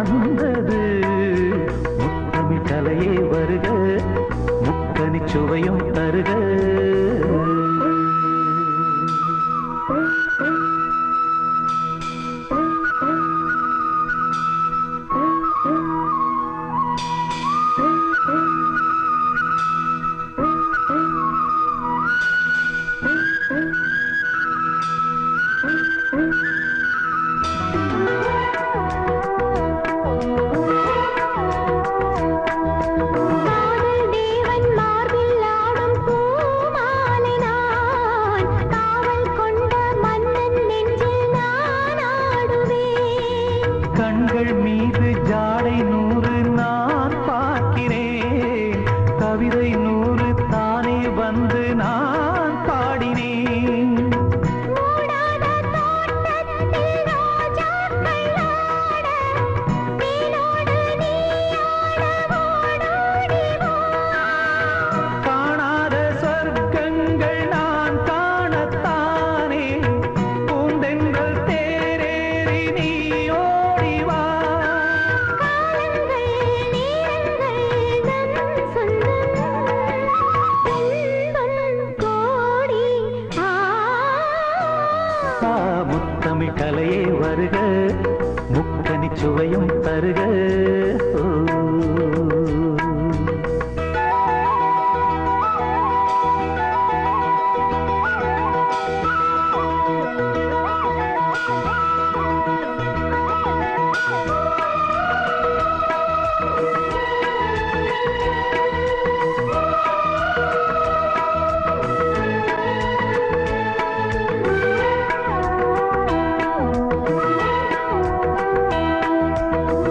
வந்தது. முத்தமிழ் கலையே வருக, முக்கனி சுவையும் தருக. கண்கள் மீது ஜாடை 100 நான் பார்க்கிறேன். கவிதை 100 தானே வந்து நான் பாடினேன். காணாத சொர்க்கங்கள் நான் காணத்தானே பூந்தென்றல் தேரேறி நீயோ முத்தமிழ் கலையே வருக, முக்கனி சுவையும் தருக.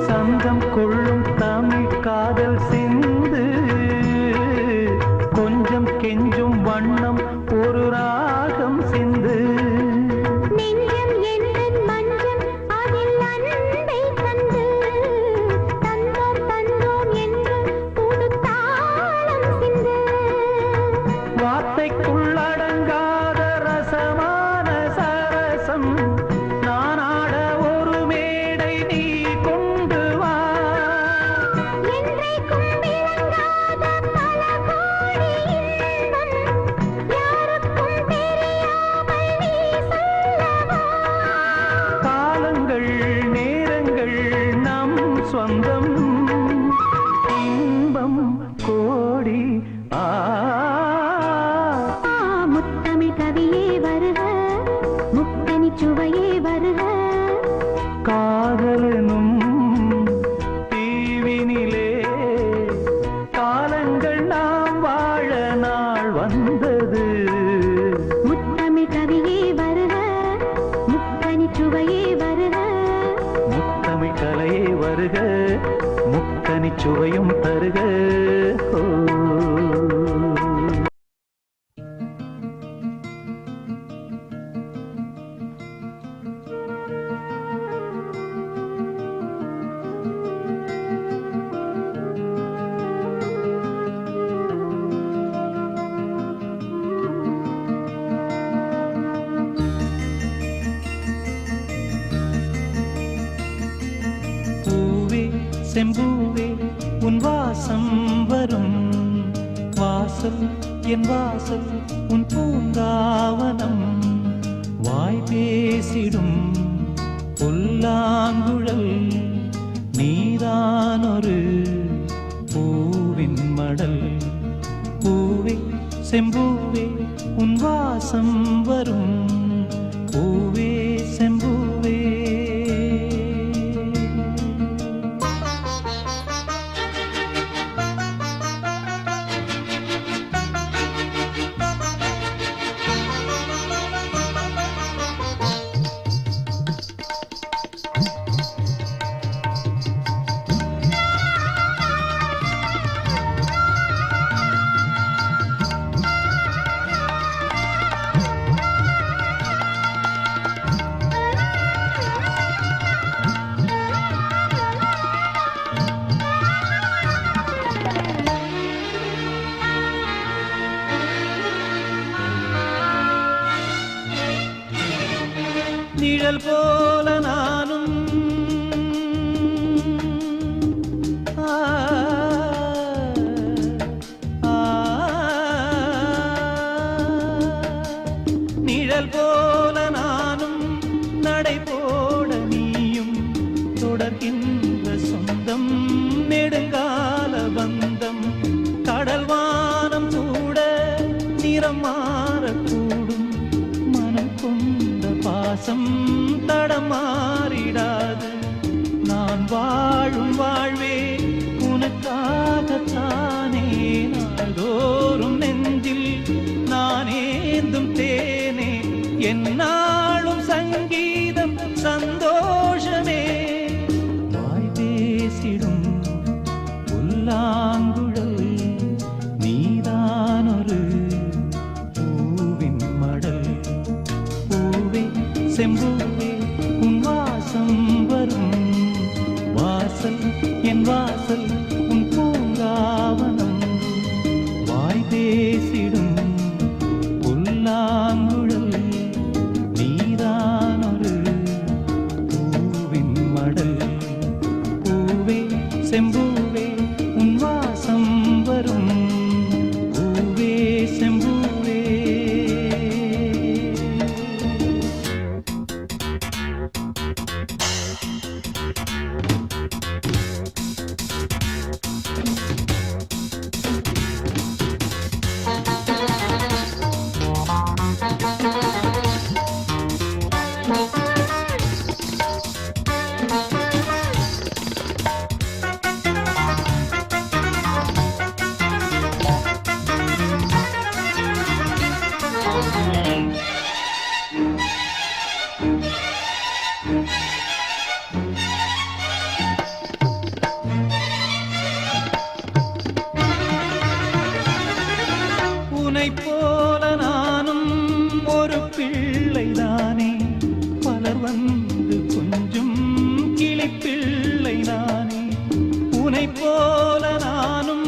சங்கம் கொள்ளும் தமிழ் காதல் சிந்து, கொஞ்சம் கெஞ்சும் வண்ணம் ஒரு ராகம் சிந்து. நெஞ்சம் என் மஞ்சம் அதில் அன்பை தந்து, தந்தோம் தந்தோம் என்று புது தாளம் சிந்து. வார்த்தைக்குள்ளடங்காத ரசமான சரசம் நான் ஆட ஒரு மேடை நீ கொண்டு வா. என்றைக்கும் விளங்காத பல கோடி இன்பம் யாருக்கும் தெரியாமல் நீ சொல்லவா. காலங்கள் நேரங்கள் நம் சொந்தம், இன்பம் கோடி. முத்தமிழ் கவியே வருக, முக்கனி சுவையே வருக. காதலனும் தீவினிலே காலங்கள் நாம் வாழ நாள் வந்தது. முத்தமிழ் கவியே வருக, முக்கனி சுவையே வருக. முத்தமிழ் கலையே வருக, முக்கனி சுவையும் தருக. செம்பூவே உன் வாசம் வரும் வாசல், என் வாசல் உன் பூங்காவனம். வாய் பேசிடும் புல்லாங்குழல், நீதானொரு பூவின் மடல். பூவே செம்பூவே உன் வாசம் வரும், பூவே செம்பூவே. தொடர்கின்ற சொந்தம் நெடுங்கால பந்தம் கடல் வானம் கூட நிறம் மாறக்கூடும் மனம் கொண்ட பாசம் தடம் மாறிடாது நான் வாழும் வாழ்வே உனக்காகத்தானே நாள்தோறும் நெஞ்சில் நான் ஏந்தும் தேனே என்னாலும் சங்கீதம் சந்தோஷமே வாய் பேசிடும் புல்லாங்குழல் நீதானொரு பூவின் மடல் பூவே செம்பூவே உன் வாசம் வரும் வாசல் என் வாசல் உன் பூங்காவனம் வாய் பேசிடும் புல்லாங்குழல் நீதானொரு பூவின் மடல் பூவே செம்பூவே உன் வாசம் வரும் பூவே செம்பூவே உன்னைப் போல நானும் ஒரு பிள்ளைதானே பலர் வந்து கொஞ்சம் கிளிப்பிள்ளை நானே உன்னைப் போல நானும்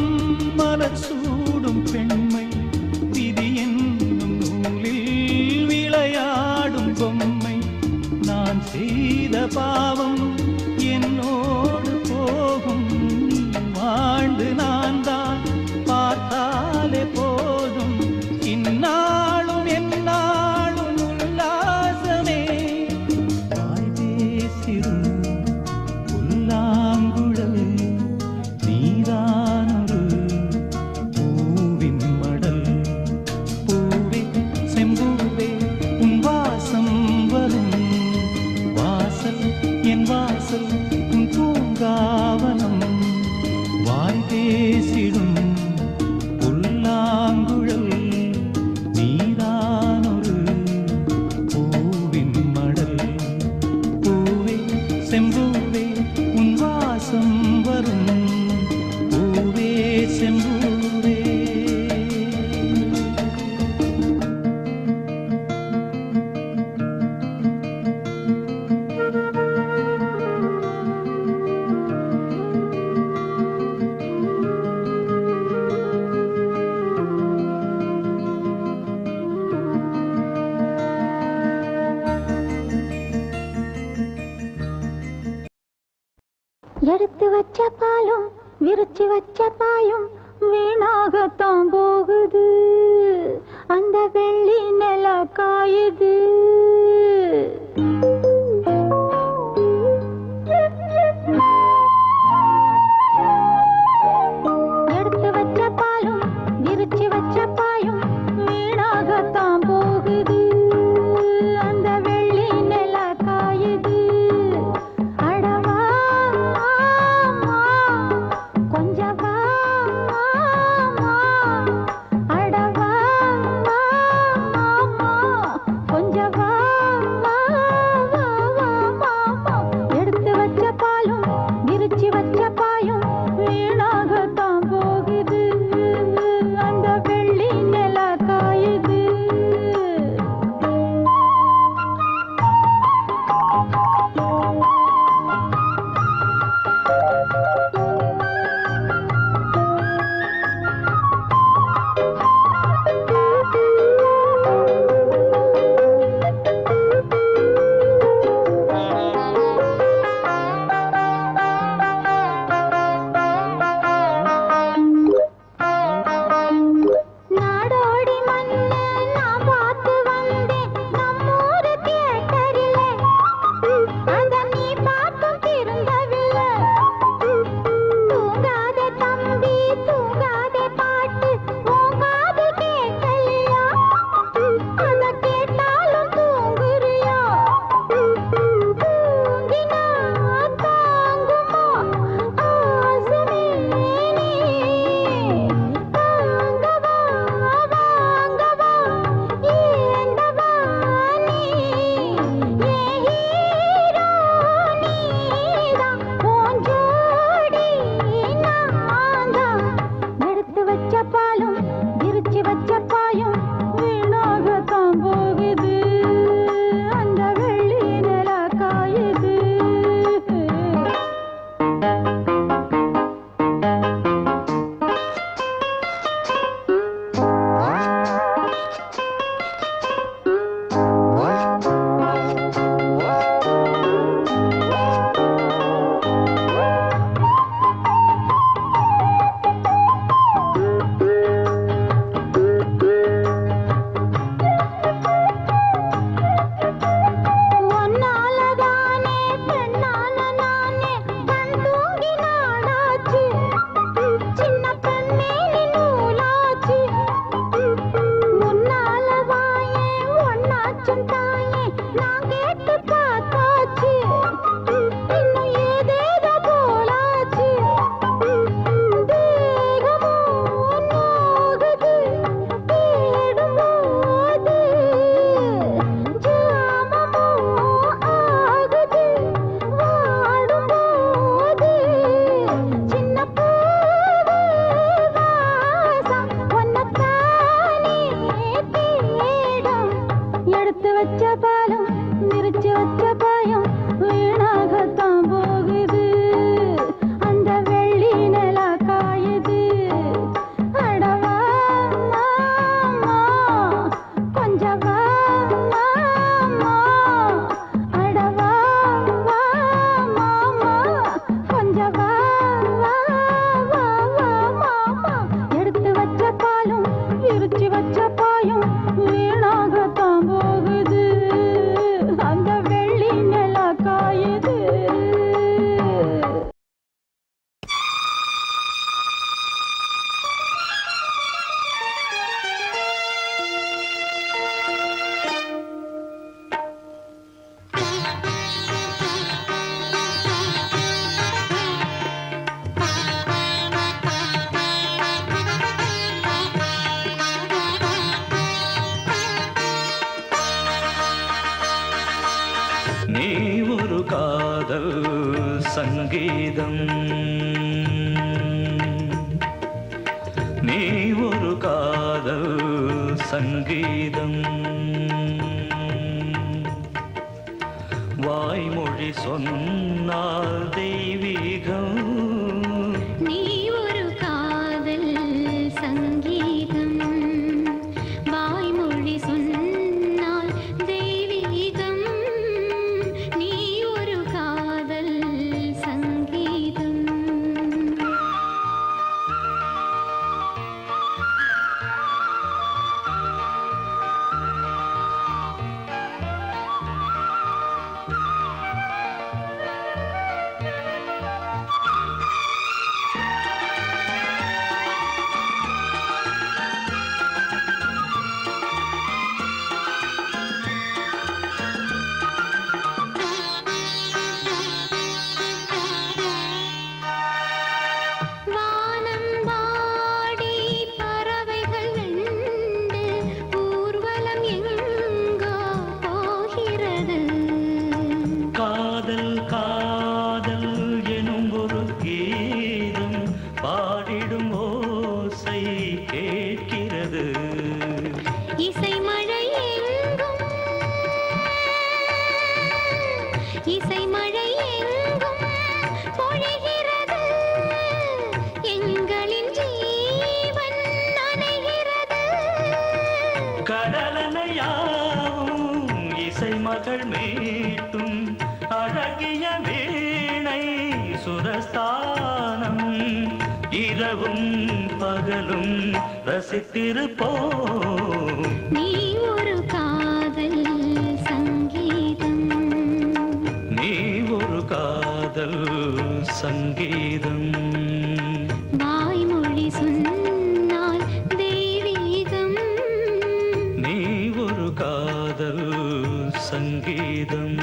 மலர் சூடும் பெண்மை விதி என்னும் நூலில் விளையாடும் பொம்மை நான் செய்த பாவம் என்னோடு போகும் நீ வாழ்ந்து நான் தான் பார்த்தாலே போதும் இந்நாளும் எந்நாளும் உல்லாசமே வாய் பேசிடும் புல்லாங்குழல் நீதானொரு பூவின் மடல் பூவே செம்பூவே உன் வாசம் வரும் வாசல் என் வாசல் உன் பூங்காவனம் வாய் பேசிடும் புல்லாங்குழல் நீதானொரு பூவின் மடல் பூவே செம்பூவே உன் வாசம் வரும் பூவே செம்பூவே எடுத்து வச்ச பாலும் விரிச்சு வச்ச பாயும் வீணாகத்தான் போகுது அந்த வெள்ளி நில காயுது எடுத்து வச்ச பாலும் விரிச்சு வச்ச பாயும் வீணாகத்தான் போகுது அந்த வெள்ளி நில காயுது கொஞ்சவா சங்கீதம் நீ ஒரு காதல் சங்கீதம் வாய்மொழி சொன்னால் தெய்வீகம் நீ ஒரு காதல் சங்கீதம் வாய்மொழி சொன்னால் தெய்வீகம் நீ ஒரு காதல் சங்கீதம் மகள் மீட்டும் அழகிய வீணை சுரஸ்தானம் இரவும் பகலும் ரசித்திருப்போம் நீ ஒரு காதல் சங்கீதம் நீ ஒரு காதல் சங்கீதம் வாய்மொழி சொன்னால் தெய்வீகம் நீ ஒரு காதல் சங்கீதம்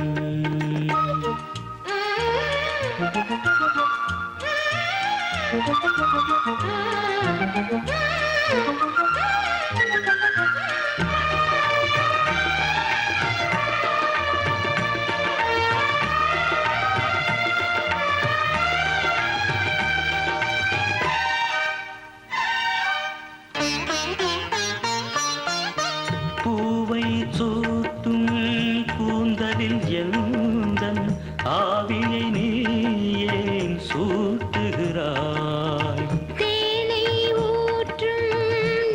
பூவை சூட்டும் கூந்தலில் எந்தன் ஆவியை நீ ஏன் சூட்டுகிறாய் தேனை ஊற்றும்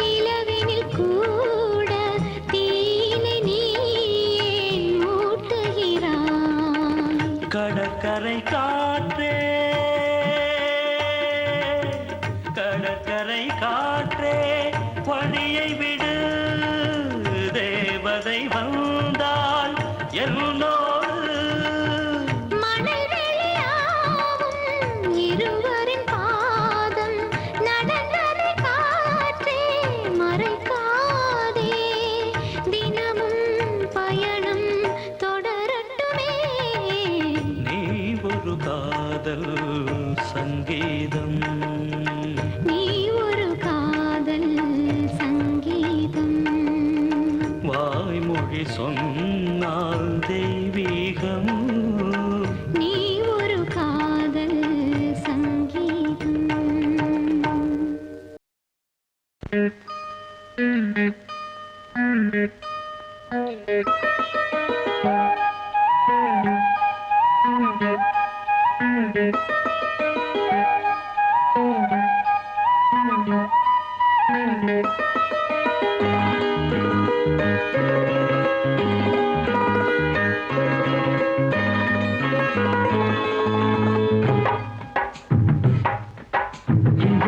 நிலவினில் கூட தீனை நீ ஏன் மூட்டுகிறாய் கடற்கரை காற்றே கடற்கரை காற்றே பணியை விடு தேவதை வந்தால் என்னோடு மணல் வெளியாகும் இருவரின் பாதம் நடந்ததை காற்றே மறைக்காதே தினமும் பயணம் தொடரட்டுமே நீ ஒரு காதல் சங்கீதம் நீ ஒரு காதல் சங்கீதம் வாய்மொழி சொன்னால் தெய்வீகம் நீ ஒரு காதல் சங்கீதம்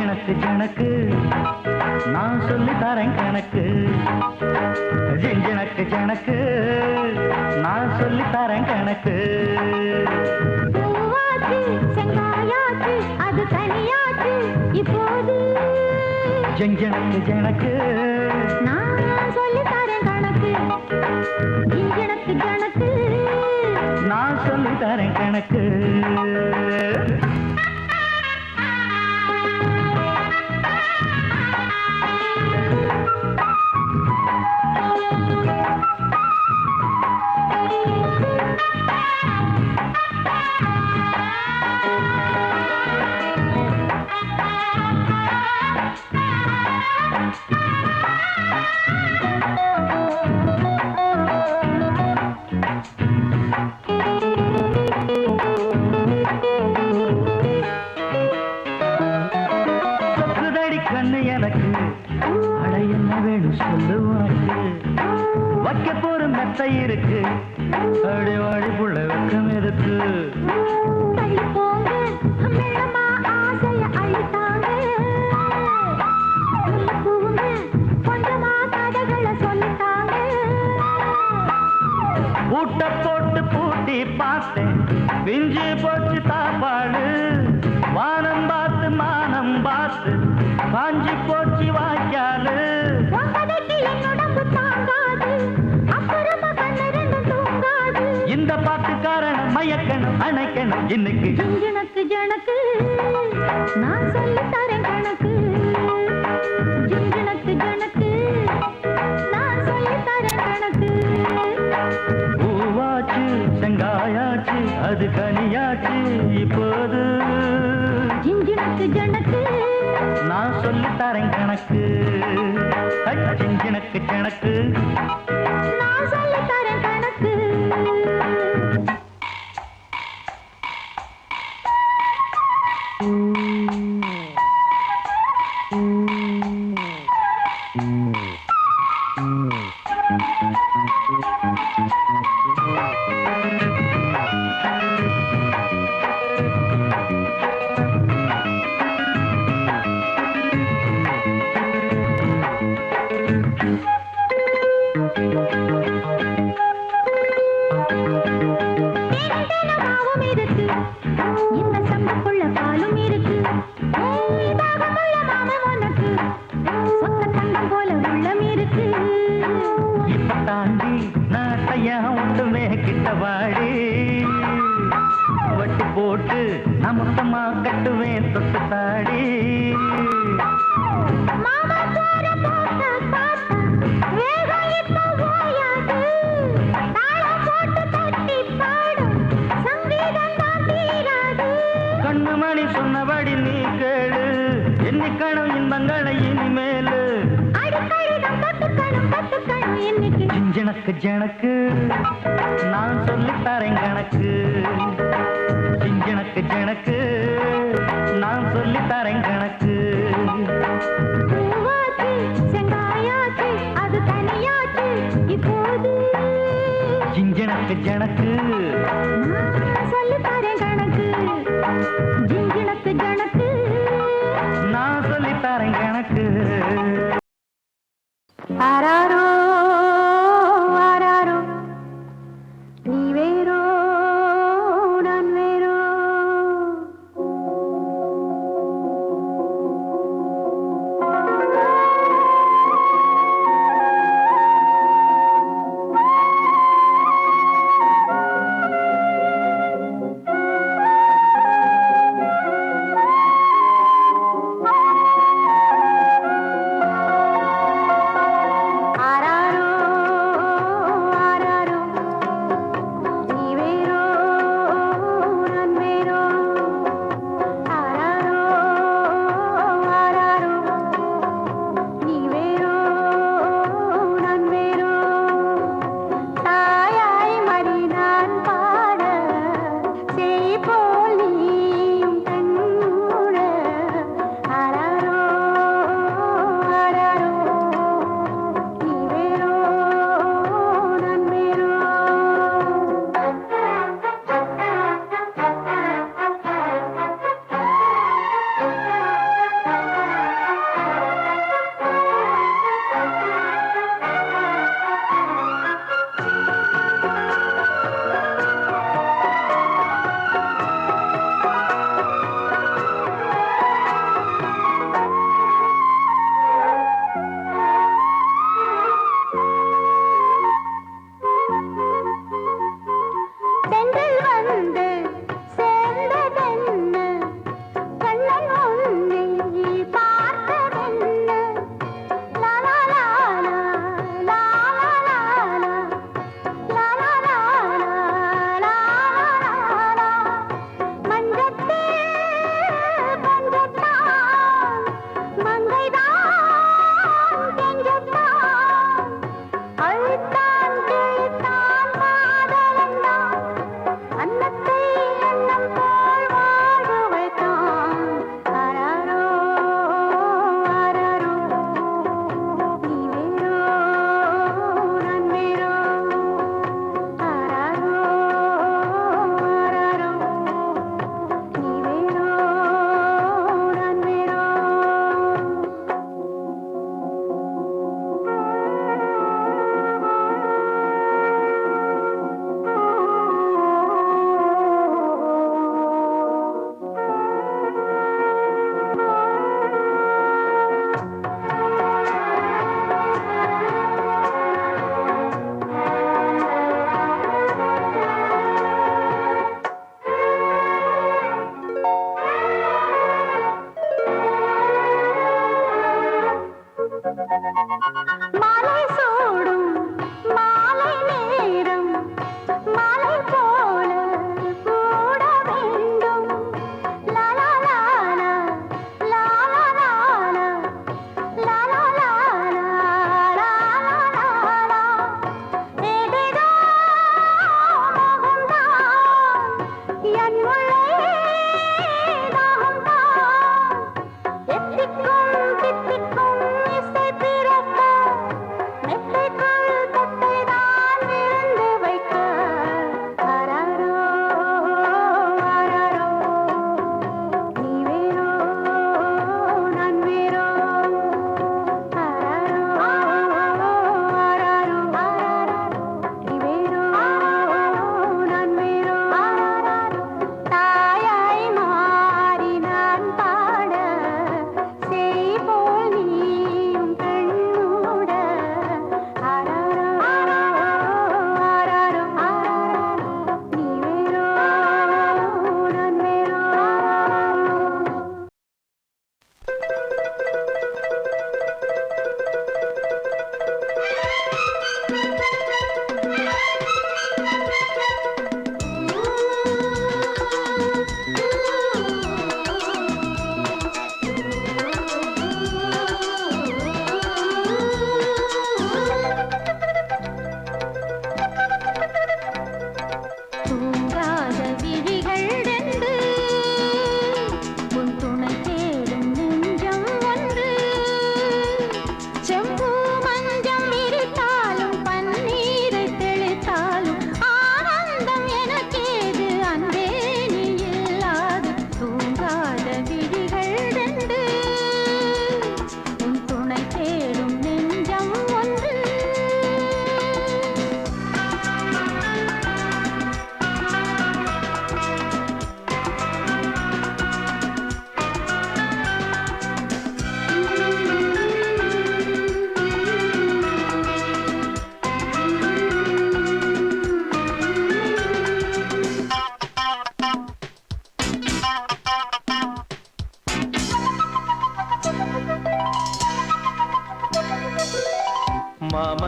எனக்கு ஜனக்கு நான் சொல்லி தரேன் கணக்கு எனக்கு ஜனக்கு நான் சொல்லி தரேன் கணக்கு பூவாச்சு செங்காயாச்சு அது தனியாச்சு இப்போது எனக்கு ஜனக்கு நான் சொல்லி தரேன் கணக்கு எனக்கு கணக்கு நான் சொல்லி தரேன் கணக்கு ஜிஞ்சனக்கு ஜனக்கு நான் சொல்லி தரேன் கணக்கு. ஜிஞ்சனக்கு ஜனக்கு நான் சொல்லி தரேன் கணக்கு. பூவாச்சு செங்காயாச்சு அது கனியாச்சு இப்போது. ஜிஞ்சனக்கு ஜனக்கு நான் சொல்லி தரேன் கணக்கு. ஜிஞ்சனக்கு ஜனக்கு நான் சொல்லி தரேன் கணக்கு. மாவும் இருக்கு, இந்த சம்புக்குள்ள பாலும் இருக்கு. தாகமுள்ள மாமன் உனக்கு சொந்த தங்கம் போல உள்ளம் இருக்கு. இப்ப தாண்டி நாட்டையா ஒன்றுமே கிட்ட வாடி. வட்டி போட்டு நான் மொத்தமா கட்டுவேன் தொட்டு தாடி. மாமா போற போட்ட பார்த்தா வேகம் இப்ப ஓயாது. தாளம் போட்டு தட்டி பாடும் சங்கீதம் தான் தீராது. கண்ணு மணி சொன்னபடி நீ கேளு, எண்ணிக்கணும் இன்பங்களை இனிமேலு. அடிக்கடிதம் கத்துக்கணும் இன்னைக்கு. ஜனக்கு ஜனக்கு நான் சொல்லி தரேன் கணக்கு. ஜனக்கு ஜனக்கு நான் சொல்லி தரேன் கணக்கு. பூவாச்சு செங்காயாச்சு அது தனியாச்சு இப்போது. ஜனக்கு ஜனக்கு நான் சொல்லி தரேன் கணக்கு. ஜிஞ்சனக்கு ஜனக்கு நான் சொல்லி தரேன் கணக்கு. ஆராரோ ஆராரோ நீ வேறோ நான் வேறோ.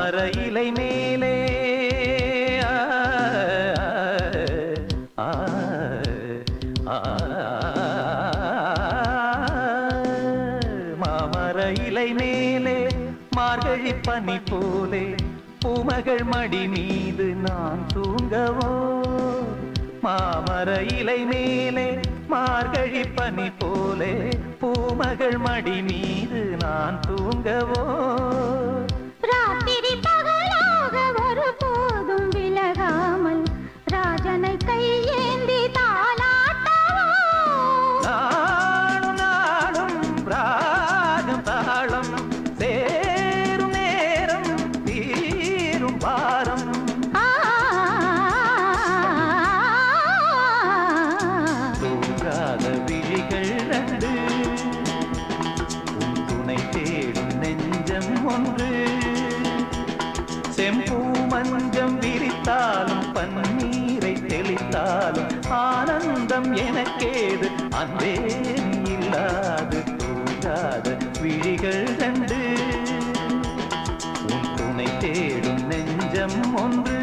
மாமர இலை மேலே மாமர இலை மேலே மார்கழி பனி போலே பூமகள் மடி மீது நான் தூங்கவோ மாமர இலை மேலே மார்கழி பனி போலே பூமகள் மடி மீது நான் தூங்கவோ ராத்திரி பகலாக ஒரு போதும் விலகாமல் ராஜனை கையேந்தி தாலாட்டவோ நாடும் நாடும் ராகம் தாளம் சேரும் நேரம் தீரும் பாரம் தூங்காத விழிகள் ரெண்டு உன் துணை தேடும் நெஞ்சம் ஒன்று செம்பூ மஞ்சம் விரித்தாலும் பன்னீரை தெளித்தாலும் ஆனந்தம் எனக்கேது அன்பே இல்லாது தூங்காத விழிகள் ரெண்டு உன் துணை தேடும் நெஞ்சம் ஒன்று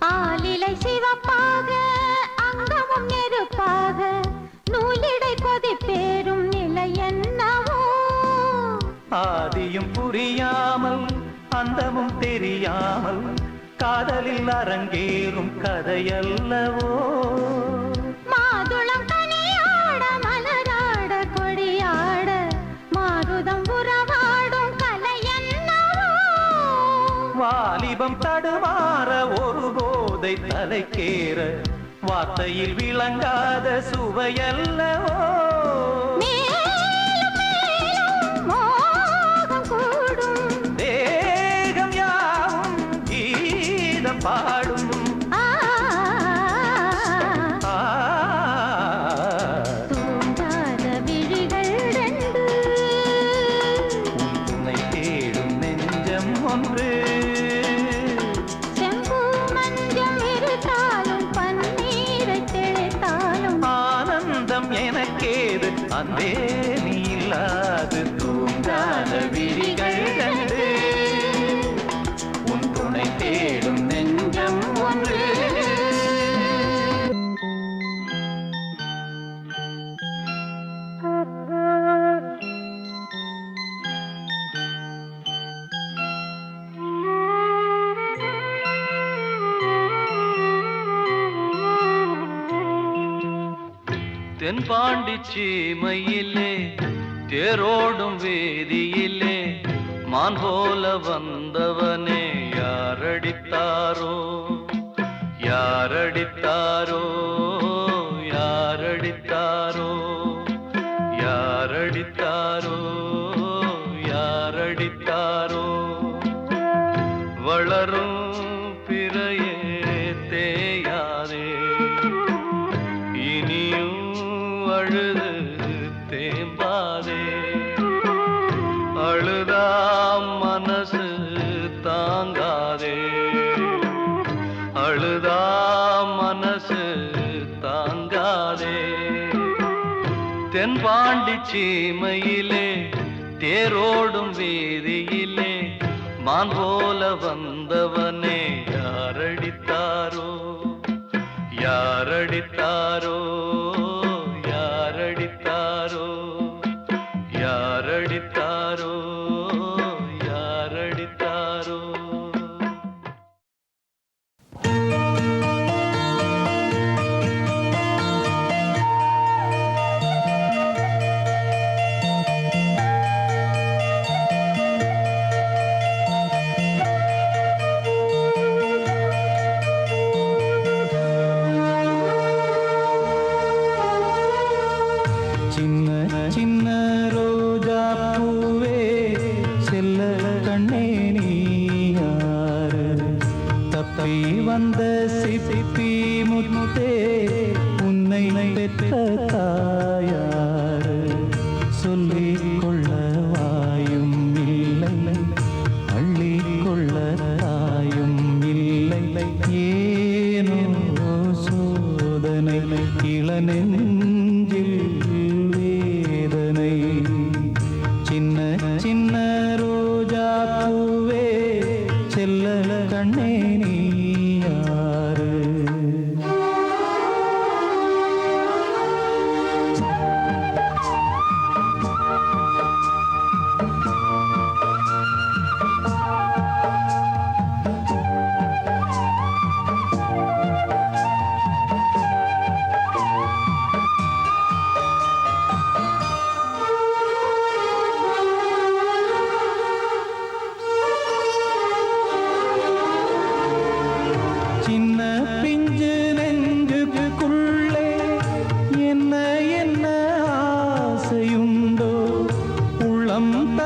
ஆலிலை சிவப்பாக அங்கமும் நெருப்பாக நூலிடை கொதிப்பேறும் நிலை என்னவோ ஆதியும் புரியாமல் அந்தமும் தெரியாமல் காதலில் அரங்கேறும் கதையல்லவோ மாதுளம் கனியாட மலராட கொடியாட மாருதம் உறவாடும் கலை என்னவோ வாலிபம் தடுமாற ஒரு போதை தலைக்கேற வார்த்தையில் விளங்காத சுவையல்லவோ மேலும் மேலும் மோகம் கூடும் தேகம் யாவும் கீதம் பாடும் தூங்காத விழிகள் ரெண்டு உன் துணை தேடும் நெஞ்சம் ஒன்று செம்பூ மஞ்சம் இருத்தாலும் பன்னீரை தெளித்தாலும் ஆனந்தம் எனக்கேது அன்பே நீ இல்லாது தூங்காத விழிகள் கண்டு உன் துணை தேடும் நெஞ்சம் ஒன்று தென்பாண்டி சீமையிலே தேரோடும் வேதியிலே மான் போல வந்தவனே யாரடித்தாரோ யாரடித்தாரோ யாரடித்தாரோ யாரடித்தாரோ யாரடித்தாரோ வளரும் பிறையே தேயாதே இனியும் அழுது தேம்பாதே அழுதாம் மனசு தாங்காதே அழுதாம் மனசு தாங்காதே தென்பாண்டி சீமையிலே தேரோடும் வீதியிலே மான் போல வந்தவனே யாரடித்தாரோ யாரடித்தாரோ யாரடித்தாரோ யாரடித்தாரோ யாரடித்தாரோ செல்ல கண்ணே நீ யாரு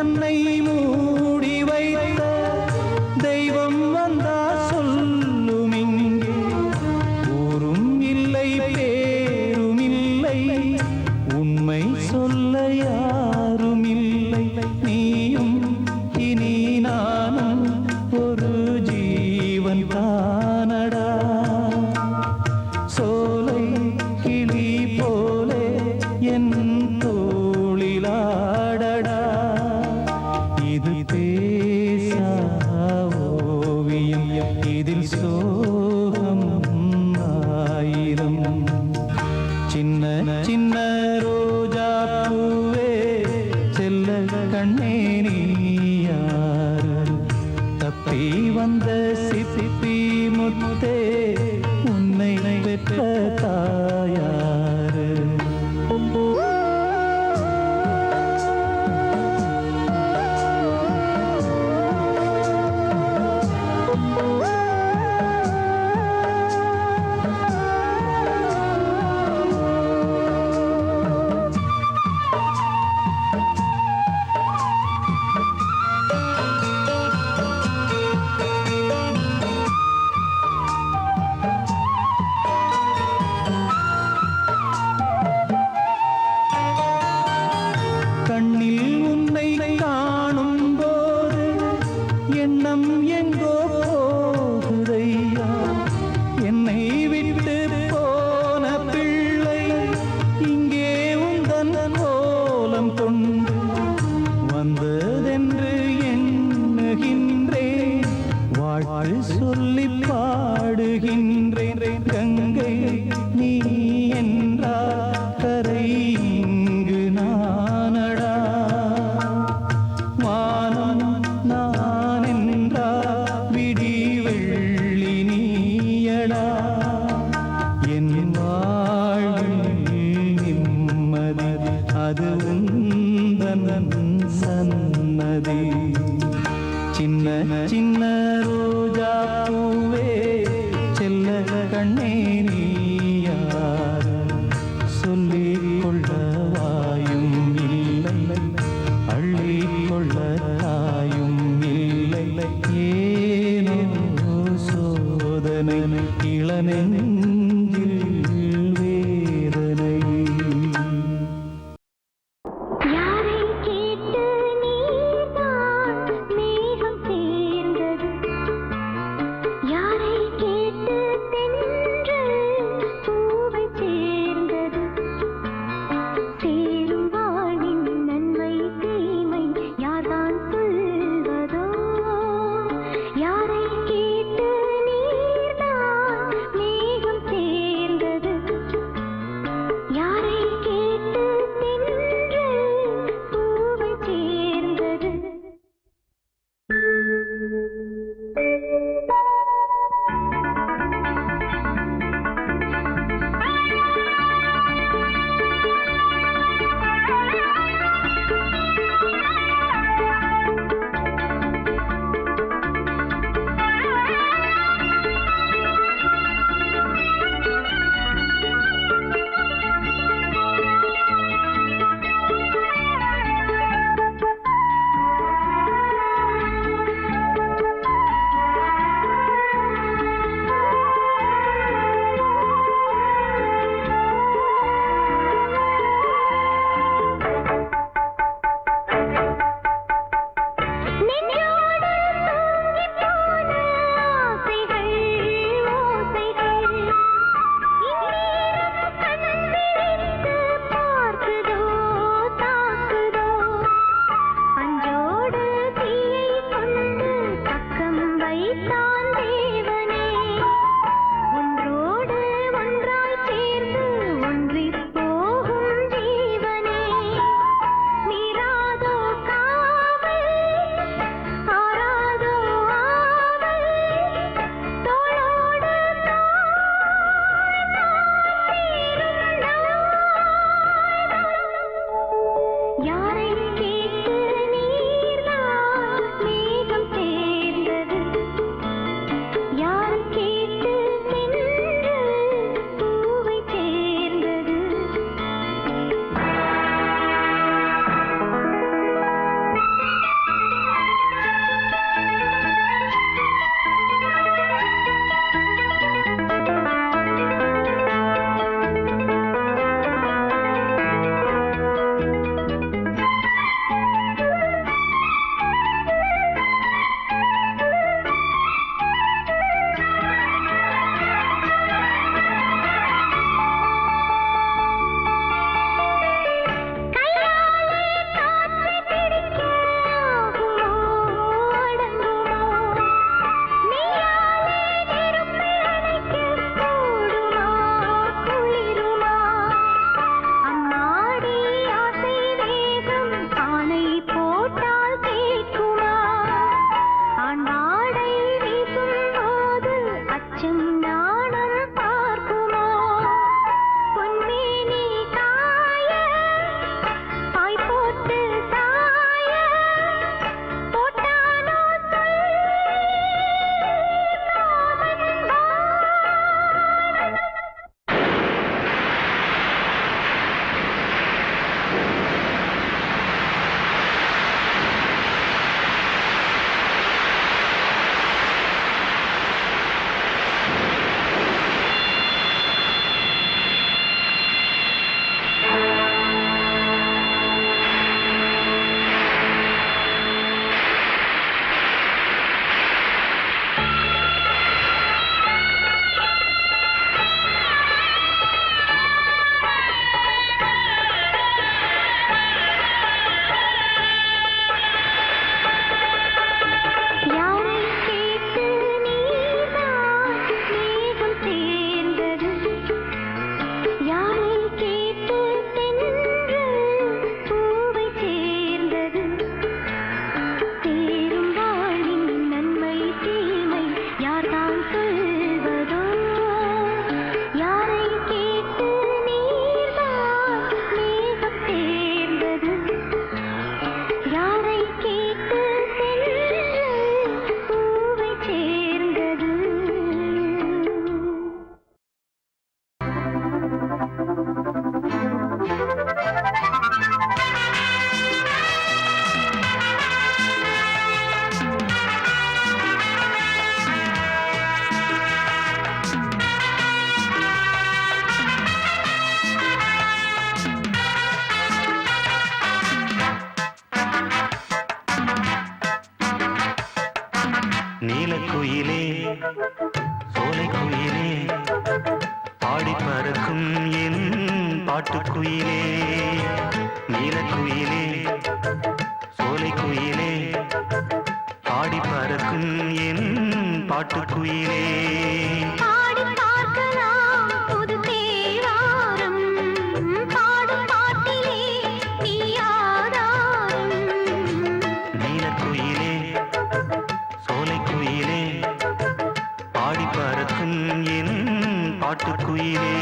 தன்னை மூடி வைத்த தெய்வம் வந்தா சொல்லும் இங்கே ஊரும் இல்லை பேரும் இல்லை உண்மை சொல்ல யாரும் இல்லை நீயும் இனி நானும் ஒரு ஜீவன் தானடா சோலை கிளி போலே என் தோளிலாடடா இது பேசா ஓவியம் இதில் சோகம் ஆயிரம் சின்ன சின்ன ரோஜா பூவே செல்ல கண்ணே நீ யாரு தப்பி வந்த சிப்பி முத்தே உன்னை பெற்ற தாயாரு கண்ணில் உன்னை காணும் போது எண்ணம் எங்கோ போகுதையா என்னை விட்டு போன பிள்ளை இங்கே உந்தன் கோலம் கொண்டு வந்ததென்று எண்ணுகின்றேன் வாழ் சொல்லி பாடுகின்றேன் கங்கை நீ என்றால் கரை இங்கு நானடா வானம் நான் என்றால் விடி வெள்ளி நீயடா என் வாழ்வில் நிம்மதி அது உந்தன் சன்னதி சின்ன சின்ன ரோஜா பூவே செல்ல கண்ணே நீ யாரு சொல்லிக் கொள்ள வாயும் இல்லை அள்ளிக் கொள்ள தாயும் இல்லை ஏனோ சோதனை இளநெஞ்சில் வேதனை யாரை கேட்டு நீதான் மேகம் சேர்ந்தது யாரை கேட்டு தென்றல் நீலக்குயிலே சோலைக்குயிலே பாடி பறக்கும் என் பாட்டுக்குயிலே நீலக்குயிலே சோலைக்குயிலே பாடி பறக்கும் என் பாட்டுக்குயிலே பாடி பார்க்கலாம் புது தேவாரம் பாடும் பாட்டிலே நீ ஆதாரம் நீலக்குயிலே சோலைக்குயிலே பாடி பறக்கும் என் பாட்டுக்குயிலே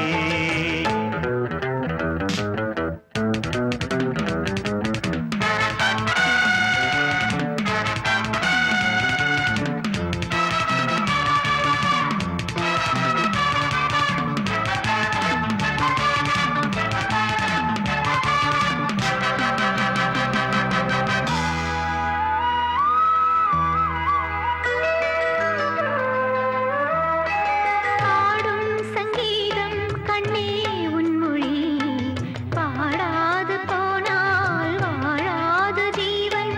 பாடும் சங்கீதம் கண்ணே உன்மொழி பாடாது போனால் வாழாது ஜீவன்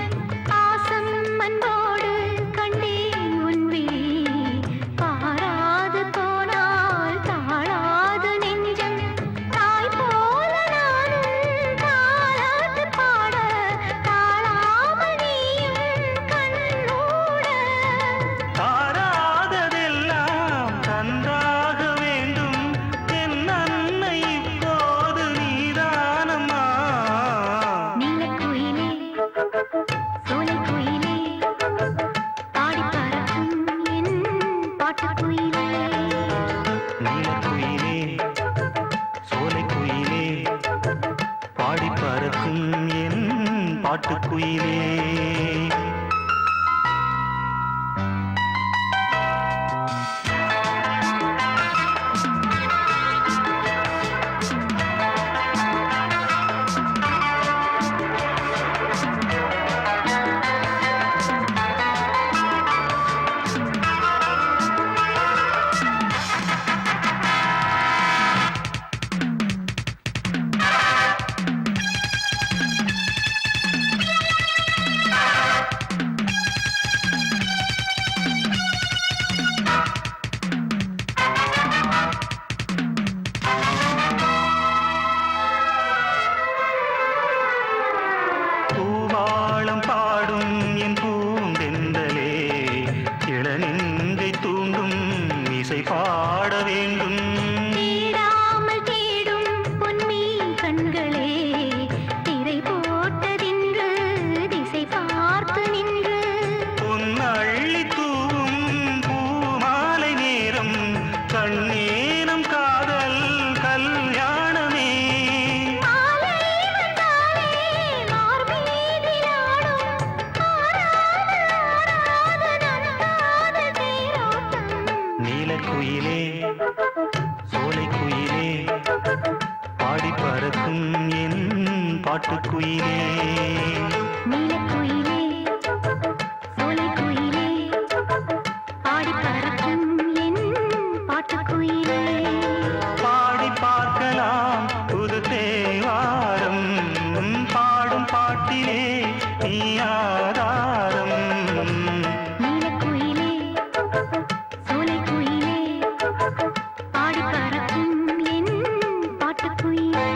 பாசம் அன்போடு கண்டேன் உன் விழி பாராது போனால் தாழாது நெஞ்சம் தாய் போல நானும் தாலாட்டு பாட தாழாமல் நீயும் கண்ணூட தாராததெல்லாம் தந்தாக வேண்டும் என் அன்னை இப்போது நீதானம்மா நீலக்குயிலே சோலைக்குயிலே பாடி பறக்கும் என் பாட்டுக்குயிலே நீலக்குயிலே சோலைக்குயிலே பாடி பறக்கும் என் பாட்டுக்குயிலே பூவாளம் பாடும் என் பூந்தெந்தலே இளநெஞ்சை தூண்டும் இசை பாட வேண்டும் தேடாமல் தேடும் பொன்மீன் கண்களே திரை போட்டதின்று திசை பார்த்து நின்று பொன்னள்ளி தூவும் பூமாலை நேரம் கண்ணேனம் காதல் கல்யாணமே மாலை வந்தாலே மார்பீதில் ஆடும் ஆராத நந்தாத தேரோட்டம் நீலக்குயிலே சோலைக்குயிலே பாடி பறக்கும் என் பாட்டுக்குயிலே நீலக்குயிலே சோலைக்குயிலே பாடி பறக்கும் என் பாட்டுக்குயிலே பாடி பார்க்கலாம் புது தேவாரம் பாடும் பாட்டிலே நீ ஆதாரம் நீலக்குயிலே சோலைக்குயிலே பாடி பறக்கும் என் பாட்டுக்குயிலே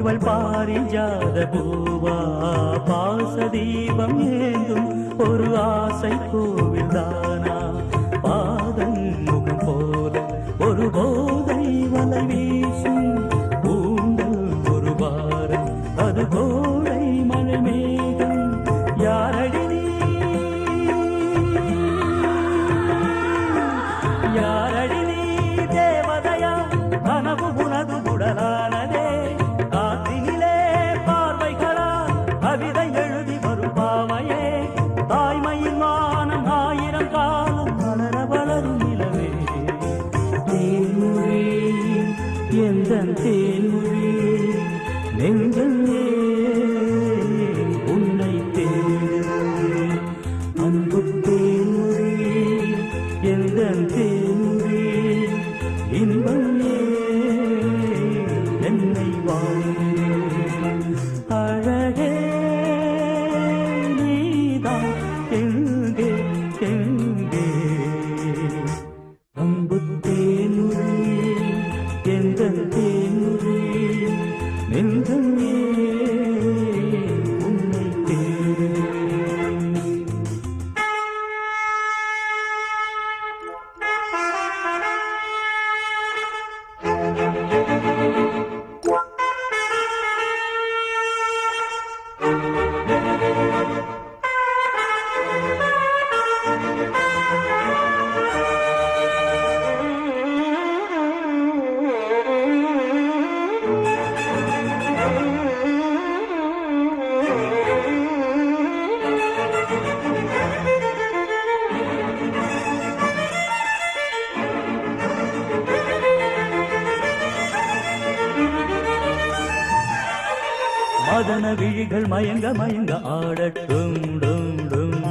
இவள் பாரிஜாத பூவா பாச தீபம் ஏந்தும் ஒரு ஆசை கோவில் தானா பாதம் முகம் போல ஒரு போதை வலை வீசும் பூண்டல் ஒரு வாரம் அது கோடை மழை மேகம் யாரடி நீ யாரடி நீ தேவதையா கனவு உனது உடலானதே காத்தினிலே பார்வைகளா கவிதை எழுதி வரும் பாவையே தாய்மையின் வானம் ஆயிரம் காலம் வளர வளரும் நிலவே தேன்மொழி எந்தன் தேன்மொழி நெஞ்சம் உன்னை தேடுகிறேன் அன்பு தேன்மொழி எந்தன் தேன்மொழி இன்பம் என்னை வாழ்கிறேன் அழகே நீதான் எங்கே எங்கே அன்பு தேன்மொழி எந்தன் தேன்மொழி நெஞ்சம் உன்னை தேடுகிறேன் மதன விழிகள் மயங்க மயங்க ஆடட்டும் டும் டும்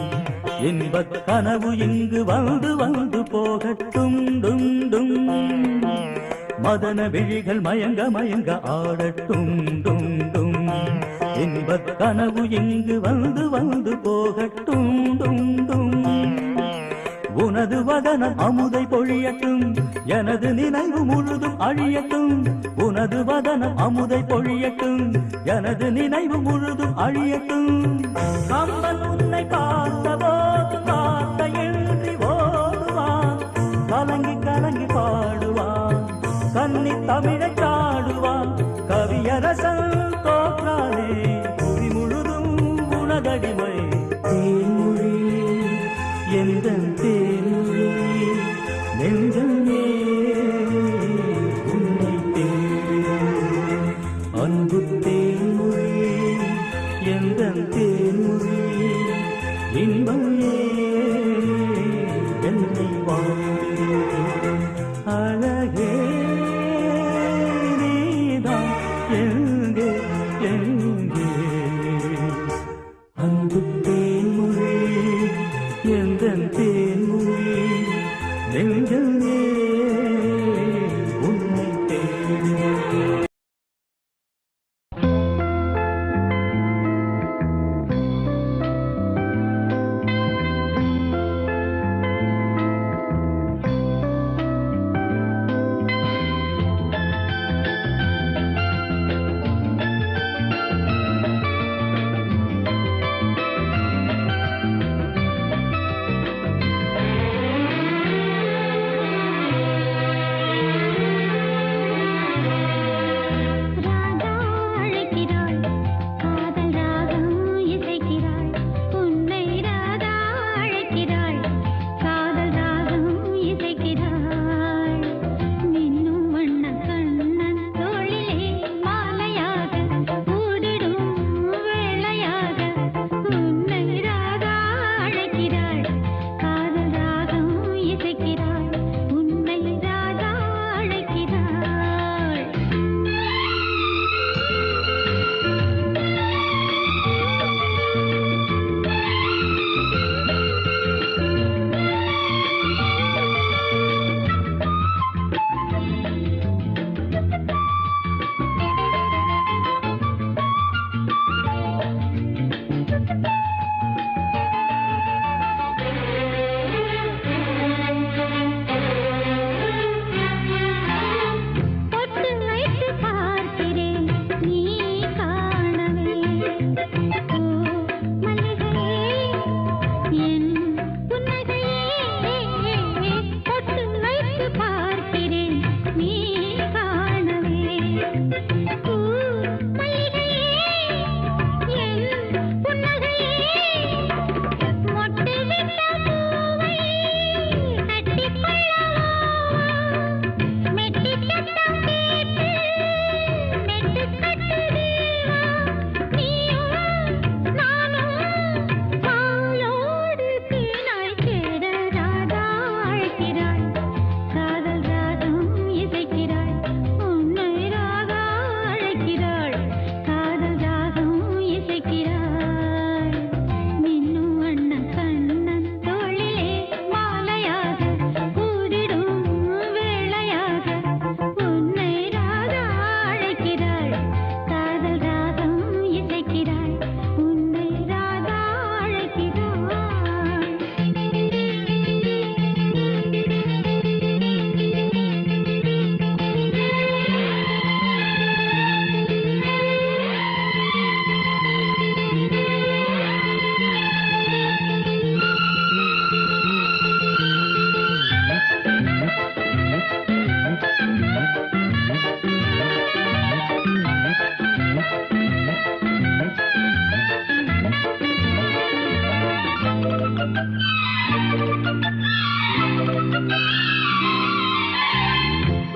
இன்பக் கனவு இங்கு வந்து வந்து போகட்டும் டும் டும் மதன விழிகள் மயங்க மயங்க ஆடட்டும் டும் டும் இன்பக் கனவு இங்கு வந்து வந்து போகட்டும் டும் டும் உனது வதனம் அமுதை பொழியட்டும் எனது நினைவு முழுதும் அழியட்டும் உனது வதனம் அமுதை பொழியட்டும் எனது நினைவு முழுதும் அழியட்டும் கம்பன் உன்னை பார்த்தபோது வார்த்தையின்றி ஓடுவான் கலங்கி கலங்கி பாடுவான் கன்னி தமிழைச் சாடுவான் கவியரசன் தோற்றானே புவி முழுதும் உனதடிமை தேன்மொழி எந்தன் தேன்மொழி நெஞ்சமே உன்னை தேடுகிறேன் அன்பு தேன்மொழி எந்தன் தேன்மொழி இன்பம் என்னை வாழ்கிறேன் அழகே நீதான் எங்கே எங்கே அன்பு தேன்மொழி எந்தன் தேன்மொழி நெஞ்சமே உன்னை தேடுகிறேன்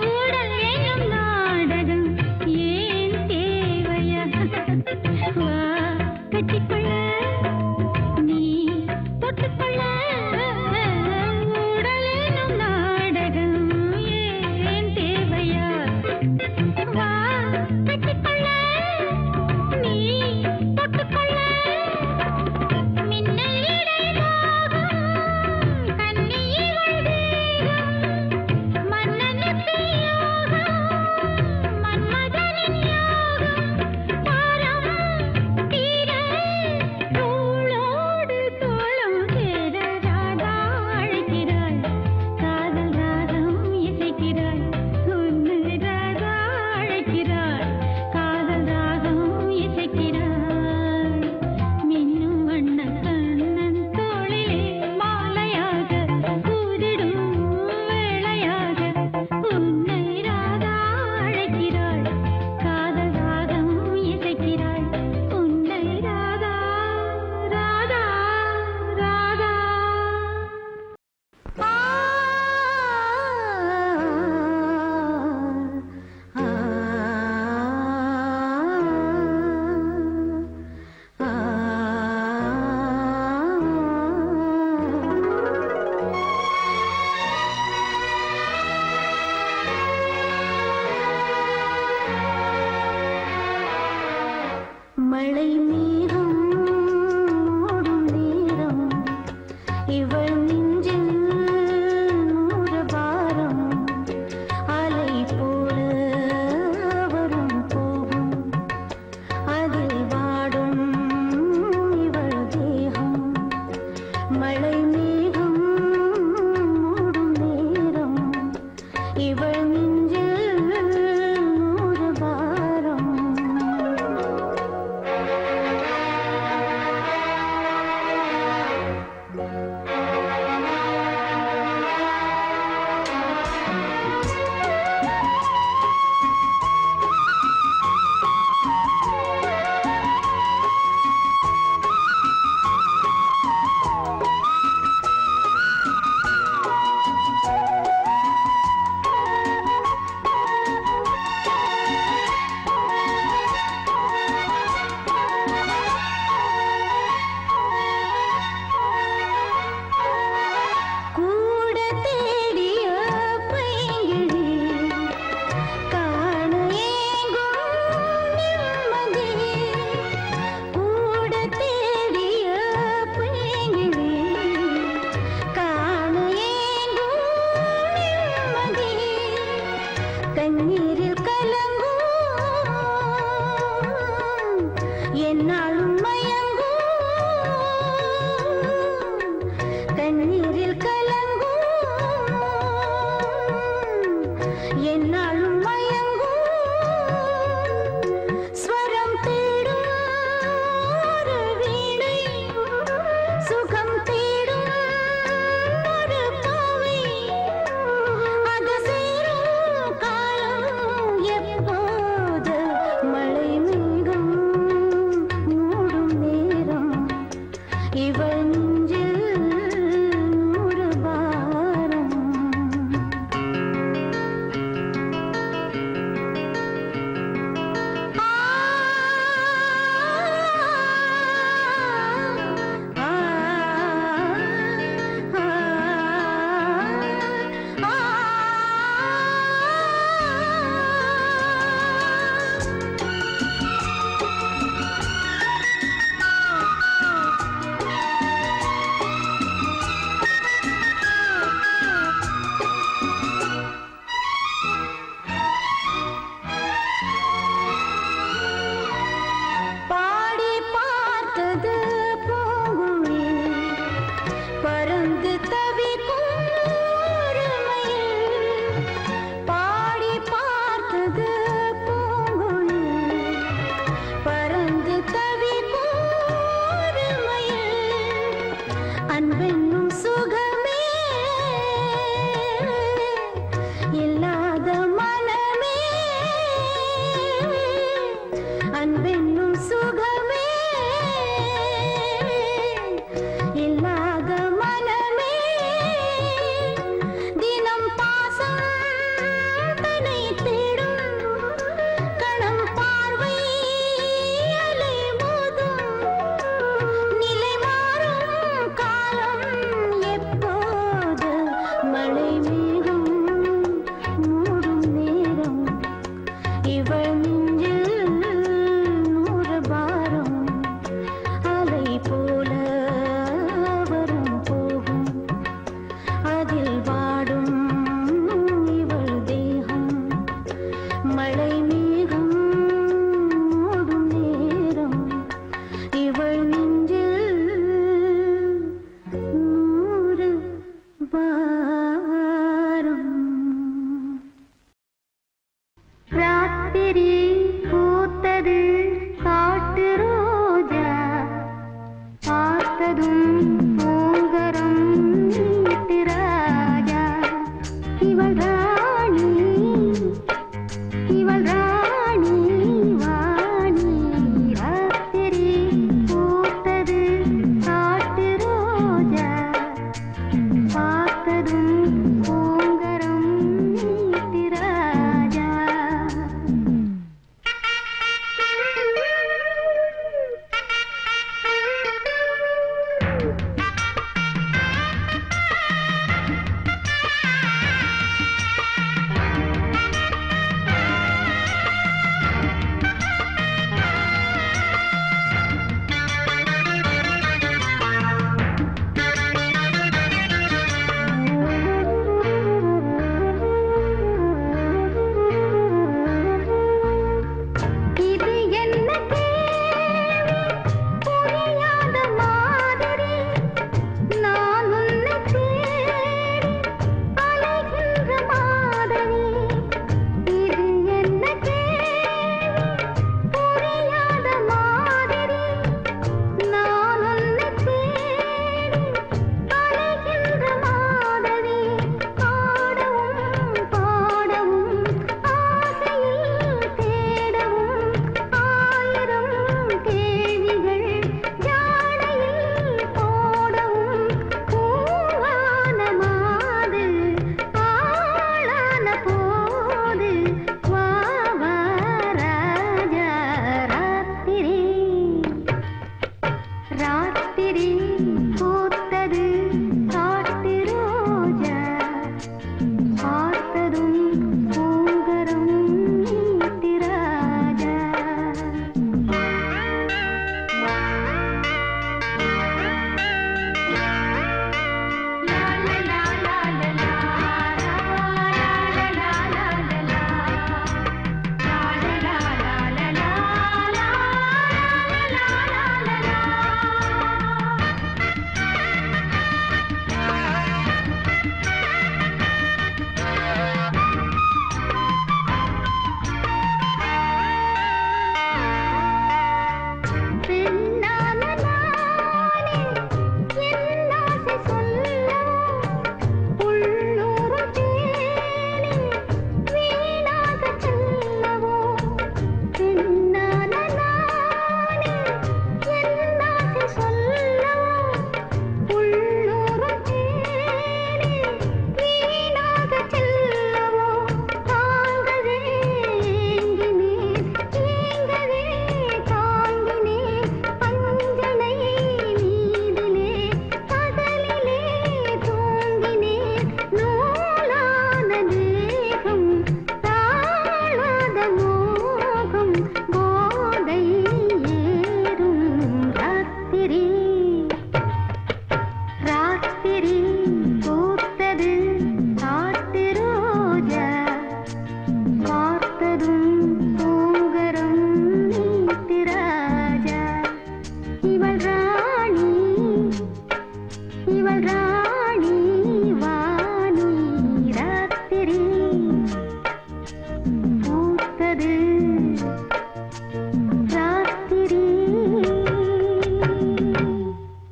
ஊடல் என்னும் நாடகம் ஏன் தேவையா? வா கட்டிக்கொள்ள நீ தொட்டுக்கொள்ள. ஊடல் என்னும் நாடகம் ஏன் தேவையா? வா கட்டிக்கொள்ள நீ தொட்டுக்கொள்ள. மின்னல் இடைவாகும் கன்னியர்கள் தேகம் மன்னனுக்கு யோகம் மன்மதனின் யோகம் பாரம் தீர தோளோடு தோளும் சேர ராதா அழைக்கிறாள் காதல் ராகம் இசைக்கிறாள் உன்னை ராதா அழைக்கிறாள் காதல் ராகம் இசைக்கிறாள். மின்னும் வண்ண கண்ணன் தோளிலே மாலையாக ஊதிடும் வேளையாக உன்னை ராதா அழைக்கிறாள் காதல் ராகம் இசைக்கிறாள் உன்னை ராதா ராதா ராதா. ஆ மழை மேகம் மூடும் நேரம் இவள் நெஞ்சில் நூறு பாரம் அலை போல வரும் போகும் அதில் வாடும் இவள் தேகம். மழை மேகம் மூடும் நேரம் இவள் நெஞ்சில் நூறு பாரம். கூட தேடிய பைங்கிழி காண ஏங்கும் நிம்மதி. கூட தேடிய பைங்கிழி காண ஏங்கும் நிம்மதி. கண்ணீரில் கலங்கும் என்னாலும் மயங்கும். கண்ணீரில் கலங்கும் என்னாலும் மயங்கும். ஸ்வரம் தேடும் ஒரு வீணை சுகம் தேடும் ஒரு பாவை. அது சேரும் காலம் எப்போது? மழை மேகம் மூடும் நேரம் இவள் நெஞ்சில் நூறு பாரம். ஆ ஆ ஆ ஆ. பாடி பார்த்தது பூங்குயில் பறந்து